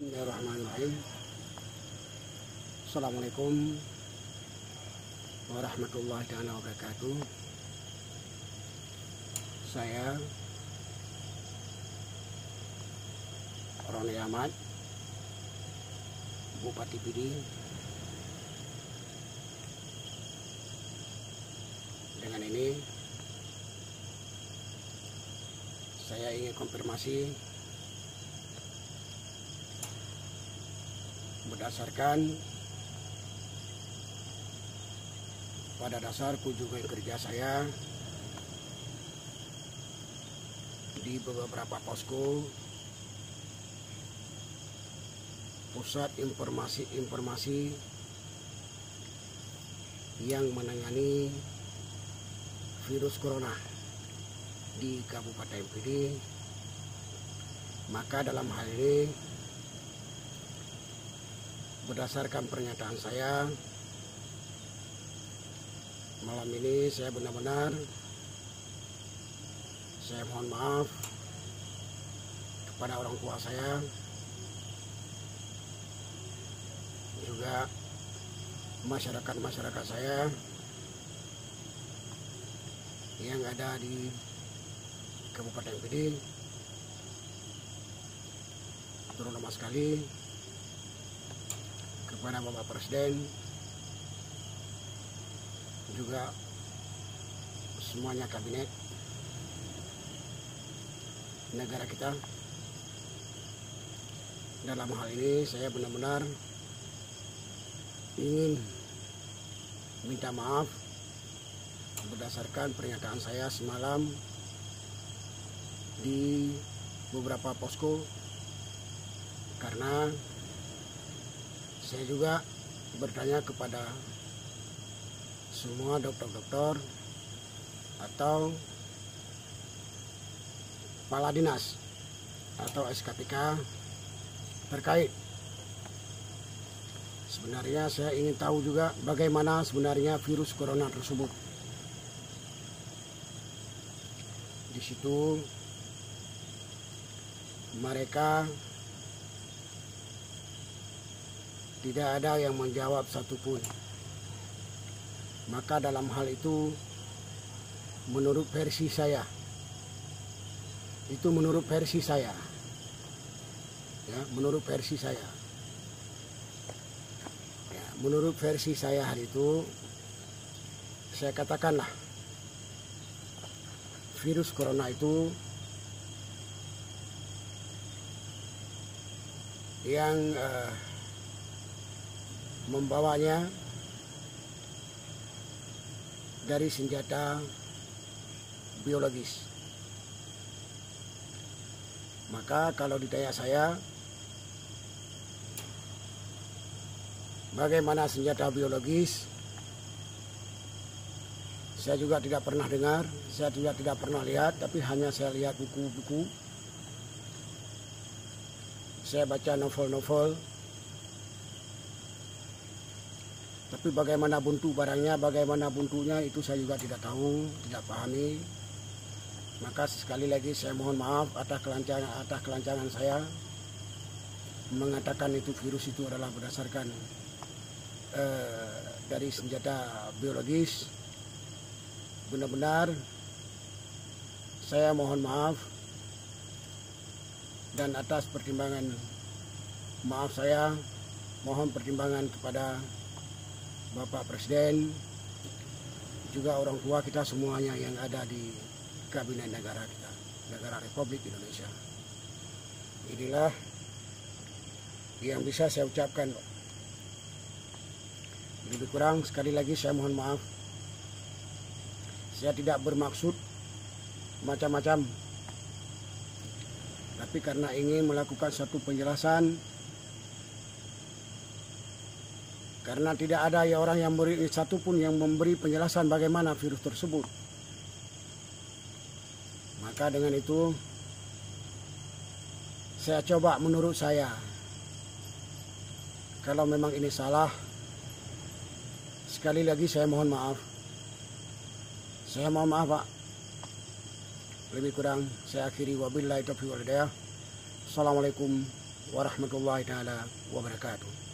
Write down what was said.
Bismillahirrahmanirrahim. Assalamualaikum warahmatullahi wabarakatuh. Saya Roni Ahmad, Bupati Pidi. Dengan ini saya ingin konfirmasi berdasarkan pada dasar kunjungan kerja saya di beberapa posko pusat informasi yang menangani virus corona di Kabupaten Pidi. Maka dalam hal ini, berdasarkan pernyataan saya, malam ini saya benar-benar mohon maaf kepada orang tua saya, juga masyarakat saya yang ada di Kabupaten Pidi, terutama sekali kepada Bapak Presiden, juga semuanya kabinet negara kita. Dalam hal ini saya benar-benar ingin minta maaf berdasarkan pernyataan saya semalam di beberapa posko, karena saya juga bertanya kepada semua dokter-dokter atau kepala dinas atau SKPK terkait. Sebenarnya saya ingin tahu juga bagaimana sebenarnya virus corona tersebut. Di situ mereka tidak ada yang menjawab satupun. Maka dalam hal itu, menurut versi saya, menurut versi saya hari itu, saya katakanlah virus corona itu yang membawanya dari senjata biologis. Maka kalau ditanya saya, bagaimana senjata biologis, saya juga tidak pernah dengar, saya juga tidak pernah lihat, tapi hanya saya lihat buku-buku, saya baca novel-novel. Tapi bagaimana buntu barangnya, bagaimana buntunya, itu saya juga tidak tahu, tidak pahami. Maka sekali lagi saya mohon maaf atas kelancangan saya mengatakan itu virus itu adalah berdasarkan dari senjata biologis. Benar-benar saya mohon maaf, dan atas pertimbangan maaf saya mohon pertimbangan kepada Bapak Presiden, juga orang tua kita semuanya yang ada di kabinet negara kita, negara Republik Indonesia. Inilah yang bisa saya ucapkan. Lebih kurang sekali lagi saya mohon maaf. Saya tidak bermaksud macam-macam, tapi karena ingin melakukan satu penjelasan, karena tidak ada orang yang satupun yang memberi penjelasan bagaimana virus tersebut. Maka dengan itu saya coba menurut saya. Kalau memang ini salah, sekali lagi saya mohon maaf. Saya mohon maaf, Pak. Lebih kurang saya akhiri, wabillahi taufiq wal hidayah. Assalamualaikum warahmatullahi taala wabarakatuh.